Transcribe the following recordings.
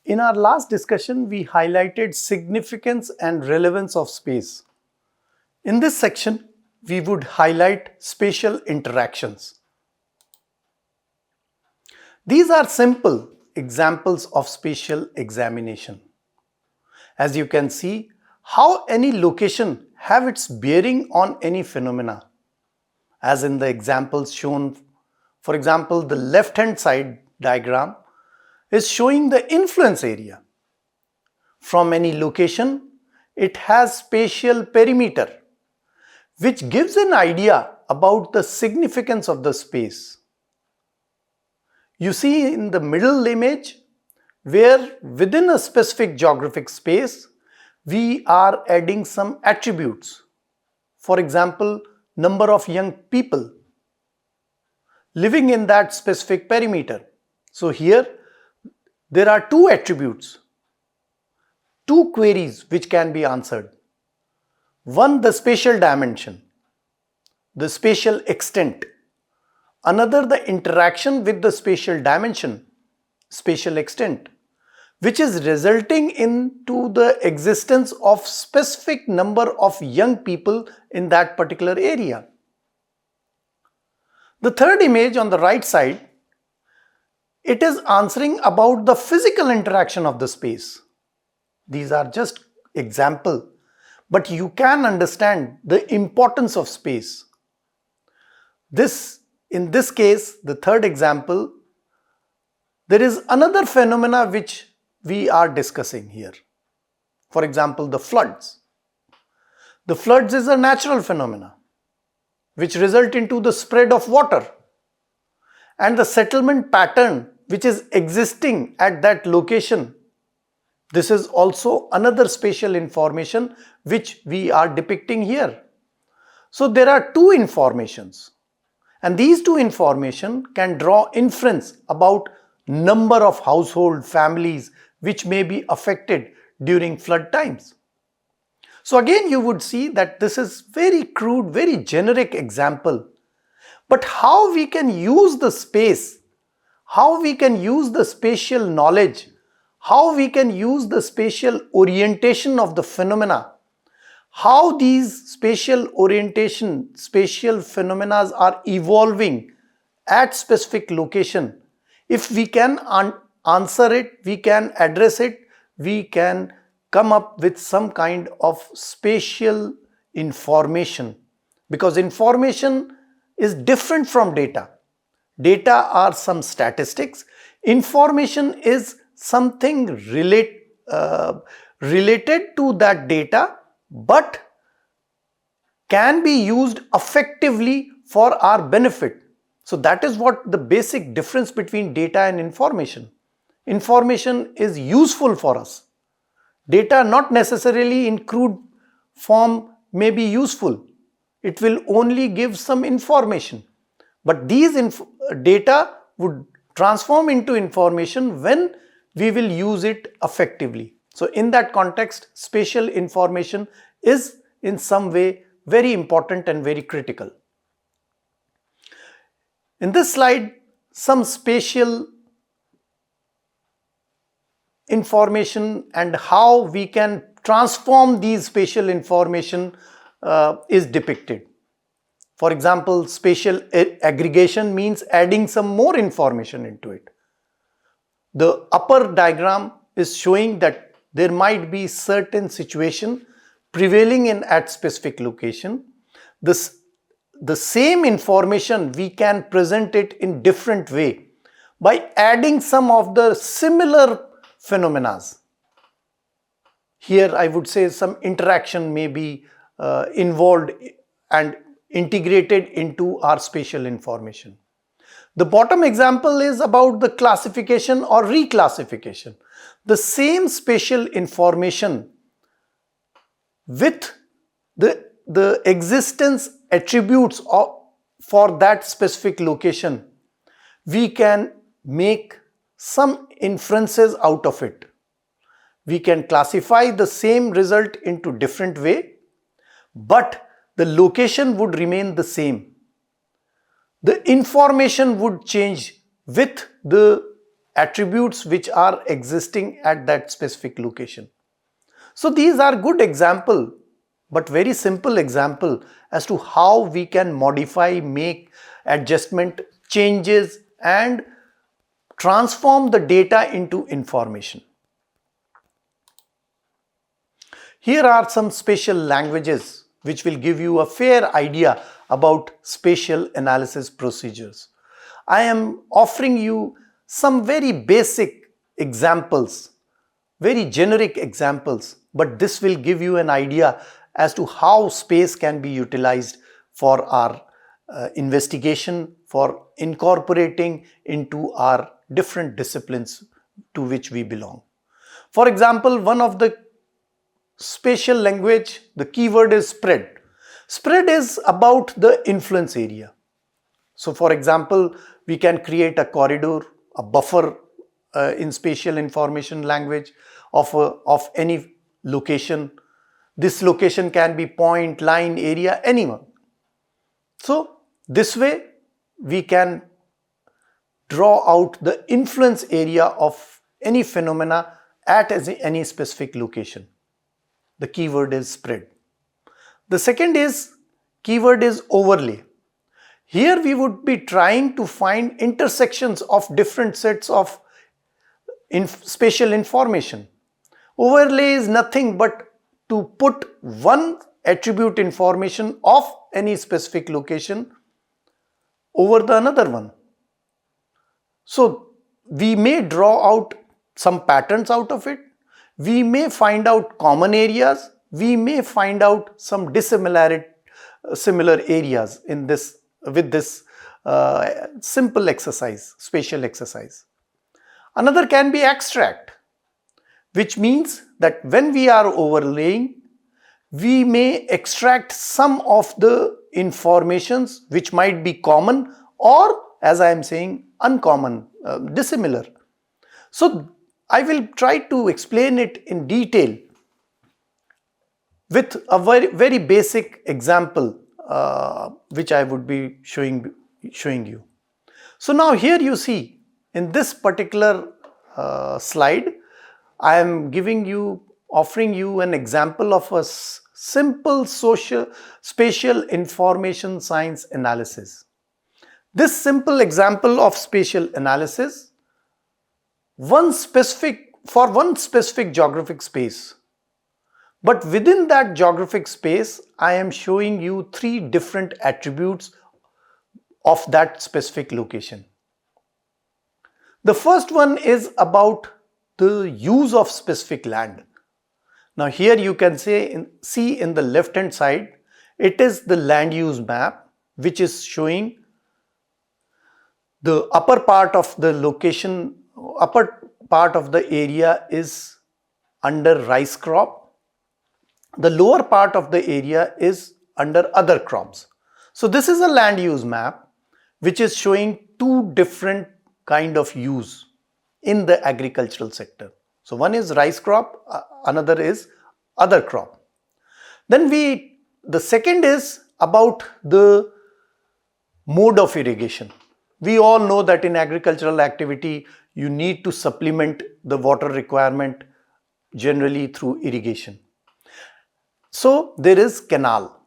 In our last discussion, we highlighted significance and relevance of space. In this section, we would highlight spatial interactions. These are simple examples of spatial examination. As you can see, how any location have its bearing on any phenomena. As in the examples shown, for example, the left-hand side diagram is showing the influence area. From any location, it has spatial perimeter, which gives an idea about the significance of the space. You see in the middle image, where within a specific geographic space, we are adding some attributes. For example, number of young people living in that specific perimeter. So here, there are two attributes, two queries which can be answered. One, the spatial dimension, the spatial extent. Another, the interaction with the spatial dimension, spatial extent, which is resulting into the existence of specific number of young people in that particular area. The third image on the right side, it is answering about the physical interaction of the space. These are just examples, but you can understand the importance of space. In this case, the third example, there is another phenomena which we are discussing here. For example, the floods. The floods is a natural phenomena which result into the spread of water, and the settlement pattern which is existing at that location. This is also another spatial information which we are depicting here. So there are two informations, and these two information can draw inference about number of household families which may be affected during flood times. So again, you would see that this is very crude, very generic example. But how we can use the space, how we can use the spatial knowledge, how we can use the spatial orientation of the phenomena, how these spatial orientation, spatial phenomena are evolving at specific location. If we can answer it, we can address it, we can come up with some kind of spatial information, because information is different from data. Data are some statistics. Information is something related to that data, but can be used effectively for our benefit. So that is what the basic difference between data and information. Information is useful for us. Data not necessarily in crude form may be useful. It will only give some information. But these data would transform into information when we will use it effectively. So in that context, spatial information is in some way very important and very critical. In this slide, some spatial information and how we can transform these spatial information is depicted. For example, spatial aggregation means adding some more information into it. The upper diagram is showing that there might be certain situation prevailing at specific location. The same information we can present it in different way by adding some of the similar phenomena. Here I would say some interaction may be involved and integrated into our spatial information. The bottom example is about the classification or reclassification. The same spatial information with the existence attributes for that specific location, we can make some inferences out of it. We can classify the same result into different way, but the location would remain the same. The information would change with the attributes which are existing at that specific location. So these are good example, but very simple example as to how we can modify, make adjustment, changes and transform the data into information. Here are some spatial languages which will give you a fair idea about spatial analysis procedures. I am offering you some very basic examples, very generic examples, but this will give you an idea as to how space can be utilized for our investigation, for incorporating into our different disciplines to which we belong. For example, one of the spatial language, the keyword is spread. Spread is about the influence area. So for example, we can create a corridor, a buffer in spatial information language of any location. This location can be point, line, area, anyone. So this way we can draw out the influence area of any phenomena at any specific location. The keyword is spread. The second keyword is overlay. Here we would be trying to find intersections of different sets of spatial information. Overlay is nothing but to put one attribute information of any specific location over the another one. So we may draw out some patterns out of it. We may find out common areas. We may find out some dissimilar similar areas in this with this simple exercise, spatial exercise. Another can be abstract, which means that when we are overlaying, we may extract some of the informations which might be common or, as I am saying, uncommon, dissimilar. So I will try to explain it in detail with a very basic example which I would be showing you. So now here you see in this particular slide, I am offering you an example of a simple spatial information science analysis. This simple example of spatial analysis, for one specific geographic space. But within that geographic space, I am showing you three different attributes of that specific location. The first one is about the use of specific land. Now here you can see in the left hand side, it is the land use map which is showing the upper part of the location, upper part of the area is under rice crop. The lower part of the area is under other crops. So this is a land use map which is showing two different kind of use in the agricultural sector. So one is rice crop, another is other crop. Then the second is about the mode of irrigation. We all know that in agricultural activity, you need to supplement the water requirement generally through irrigation. So there is canal.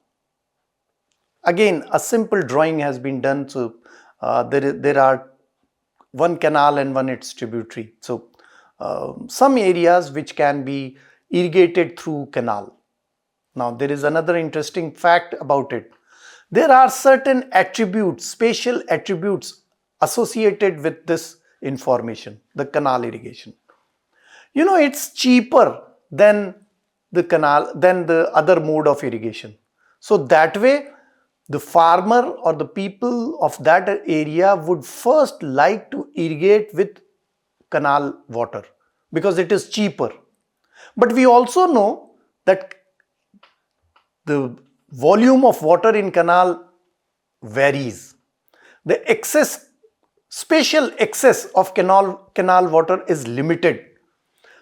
Again, a simple drawing has been done. So there are one canal and one its tributary. So some areas which can be irrigated through canal. Now there is another interesting fact about it. There are certain attributes, spatial attributes associated with this information, the canal irrigation. You know, it's cheaper than the other mode of irrigation. So that way, the farmer or the people of that area would first like to irrigate with canal water because it is cheaper. But we also know that the volume of water in canal varies. The spatial excess of canal water is limited.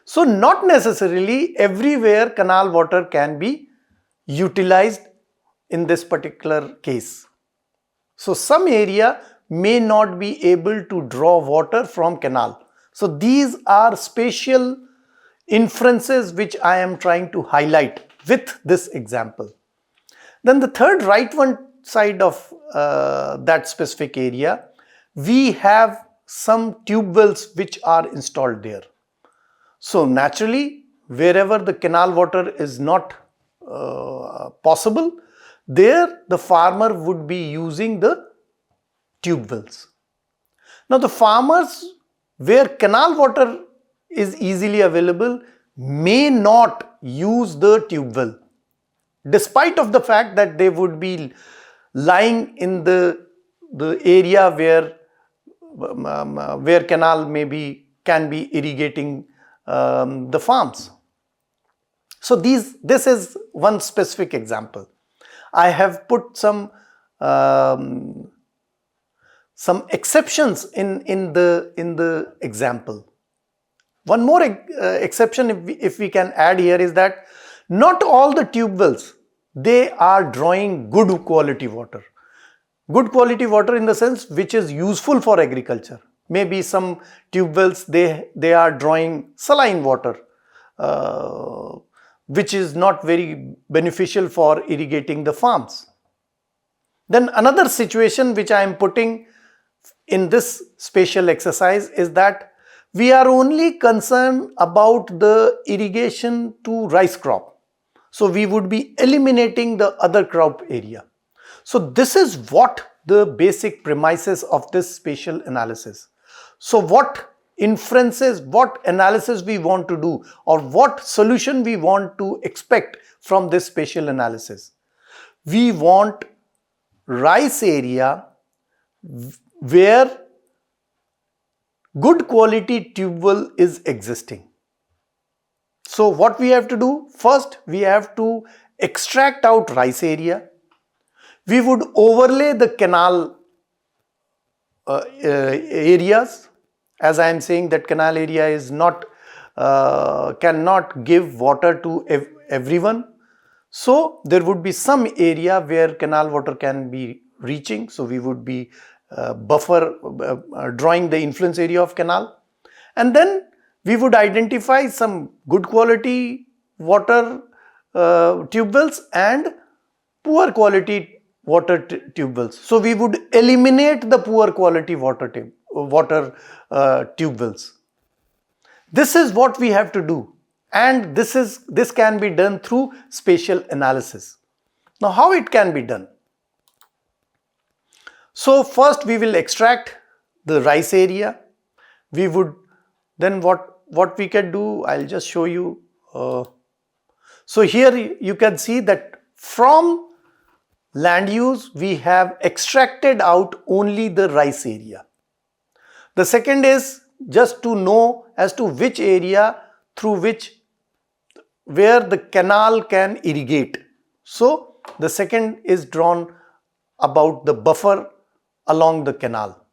So not necessarily everywhere canal water can be utilized in this particular case. So some area may not be able to draw water from canal. So these are spatial inferences which I am trying to highlight with this example. Then the third right one side of that specific area, we have some tube wells which are installed there. So naturally, wherever the canal water is not possible, there the farmer would be using the tube wells. Now the farmers where canal water is easily available may not use the tube well, despite of the fact that they would be lying in the area where canal can be irrigating the farms. So this is one specific example. I have put some exceptions in the example. One more exception if we can add here is that not all the tube wells, they are drawing good quality water. Good quality water in the sense which is useful for agriculture. Maybe some tube wells, they are drawing saline water, which is not very beneficial for irrigating the farms. Then another situation which I am putting in this spatial exercise is that we are only concerned about the irrigation to rice crop. So we would be eliminating the other crop area. So this is what the basic premises of this spatial analysis. So what inferences, what analysis we want to do, or what solution we want to expect from this spatial analysis. We want rice area where good quality tube well is existing. So what we have to do? First, we have to extract out rice area. We would overlay the canal areas. As I am saying that canal area is not cannot give water to everyone. So there would be some area where canal water can be reaching. So we would be drawing the influence area of canal, and then we would identify some good quality water tube wells and poor quality water tube wells. So we would eliminate the poor quality water tube wells. This is what we have to do, and this can be done through spatial analysis. Now how it can be done? So first we will extract the rice area. We would then what we can do, I'll just show you. So here you can see that from land use we have extracted out only the rice area. The second is just to know as to which area where the canal can irrigate. So the second is drawn about the buffer along the canal.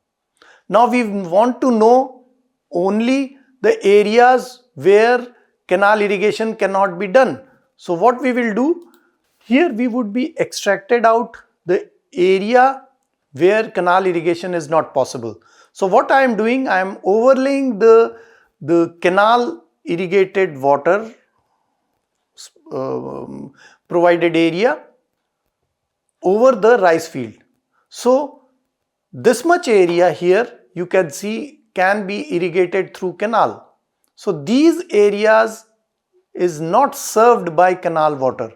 Now we want to know only the areas where canal irrigation cannot be done. So what we will do, here we would be extracted out the area where canal irrigation is not possible. So what I am doing, I am overlaying the canal irrigated water provided area over the rice field. So this much area here you can see can be irrigated through canal. So these areas is not served by canal water.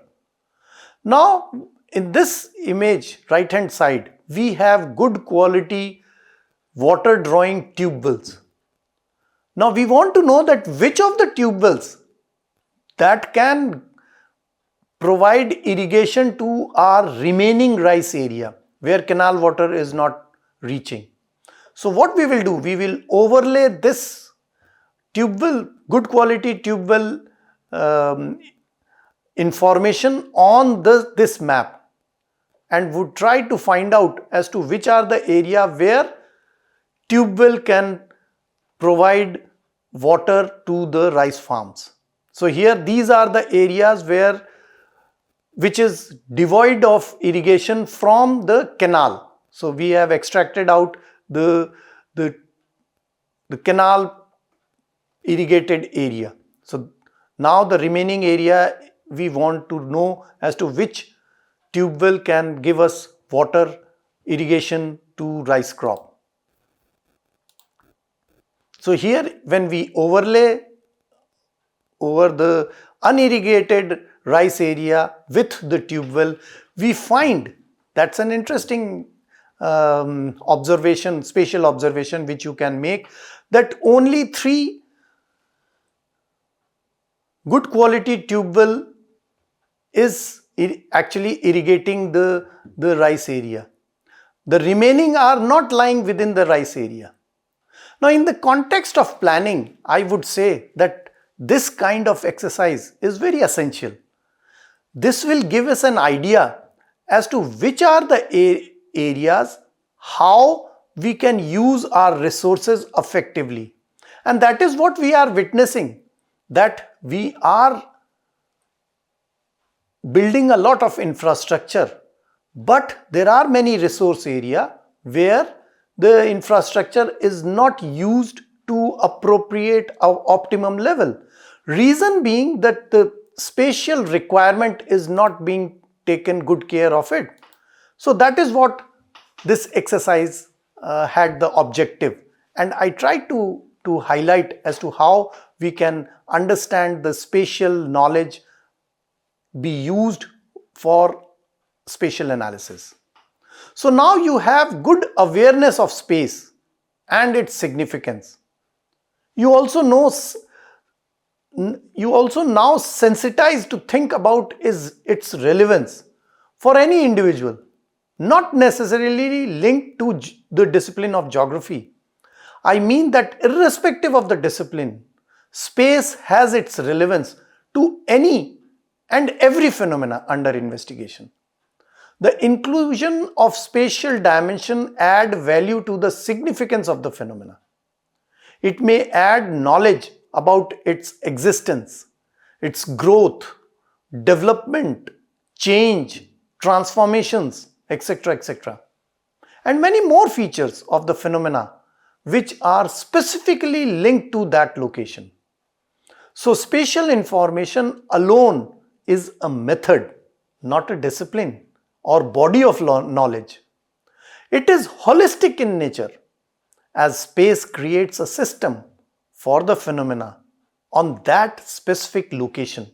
Now in this image, right hand side, we have good quality water drawing tube wells. Now we want to know that which of the tube wells that can provide irrigation to our remaining rice area where canal water is not reaching. So what we will do, we will overlay this tube well, good quality tube well information on this map, and would try to find out as to which are the area where tube well can provide water to the rice farms. So here these are the areas which is devoid of irrigation from the canal. So we have extracted out the canal irrigated area. So now the remaining area we want to know as to which tube well can give us water irrigation to rice crop. So here when we overlay over the unirrigated rice area with the tube well, we find that's an interesting observation, spatial observation which you can make, that only 3 good quality tube well is actually irrigating the rice area. The remaining are not lying within the rice area. Now in the context of planning, I would say that this kind of exercise is very essential. This will give us an idea as to which are the areas, how we can use our resources effectively. And that is what we are witnessing, that we are building a lot of infrastructure, but there are many resource areas where the infrastructure is not used to appropriate our optimum level. Reason being that the spatial requirement is not being taken good care of it. So that is what this exercise had the objective, and I tried to highlight as to how we can understand the spatial knowledge be used for spatial analysis. So now you have good awareness of space and its significance. You also now sensitized to think about its relevance for any individual, not necessarily linked to the discipline of geography. I mean that irrespective of the discipline, space has its relevance to any and every phenomena under investigation. The inclusion of spatial dimension add value to the significance of the phenomena. It may add knowledge about its existence, its growth, development, change, transformations, etc., etc., and many more features of the phenomena which are specifically linked to that location. So spatial information alone is a method, not a discipline or body of knowledge. It is holistic in nature, as space creates a system for the phenomena on that specific location.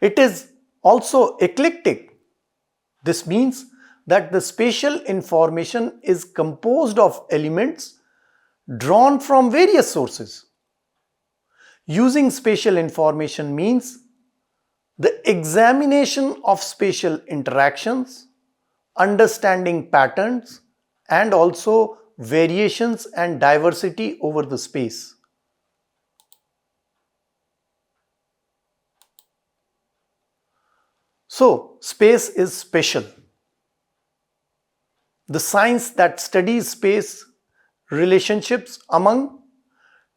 It is also eclectic. This means that the spatial information is composed of elements drawn from various sources. Using spatial information means the examination of spatial interactions, understanding patterns, and also variations and diversity over the space. So, space is spatial. The science that studies space relationships among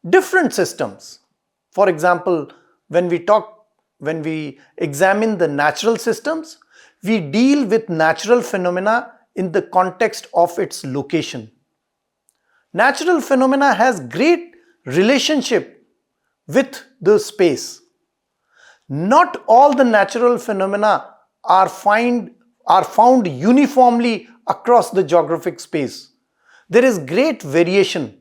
different systems. For example, when we examine the natural systems, we deal with natural phenomena in the context of its location. Natural phenomena has great relationship with the space. Not all the natural phenomena are found uniformly across the geographic space. There is great variation.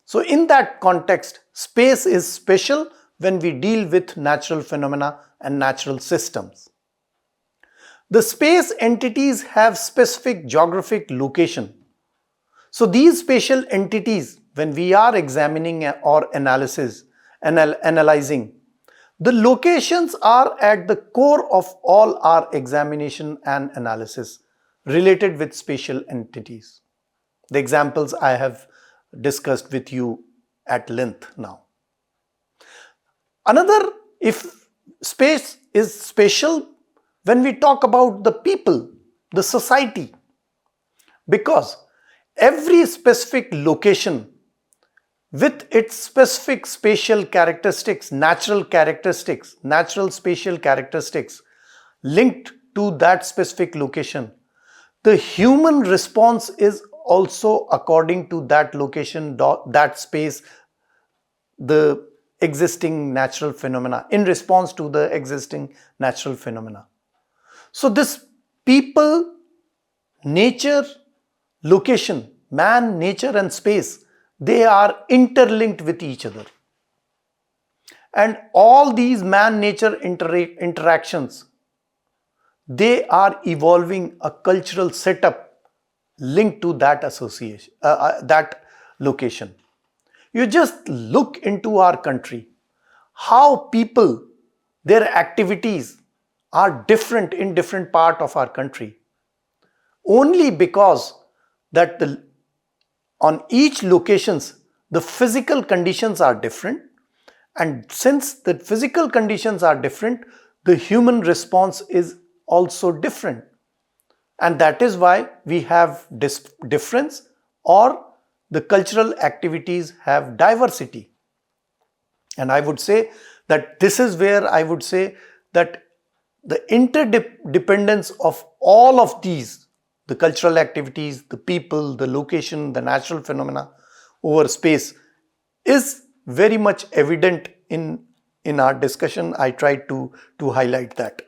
So in that context, space is spatial when we deal with natural phenomena and natural systems. The space entities have specific geographic location. So these spatial entities, when we are examining or analyzing, the locations are at the core of all our examination and analysis related with spatial entities. The examples I have discussed with you at length now. Another, if space is spatial, when we talk about the people, the society, because every specific location with its specific spatial characteristics, natural spatial characteristics linked to that specific location, the human response is also according to that location, that space, the existing natural phenomena, in response to the existing natural phenomena. So this people, nature, location, man, nature and space, they are interlinked with each other. And all these man-nature interactions, they are evolving a cultural setup linked to that association, that location. You just look into our country, how people, their activities are different in different part of our country. Only because that on each locations, the physical conditions are different. And since the physical conditions are different, the human response is also different. And that is why we have difference, or the cultural activities have diversity. And I would say that this is where I would say that the interdependence of all of these, the cultural activities, the people, the location, the natural phenomena over space, is very much evident in our discussion. I tried to highlight that.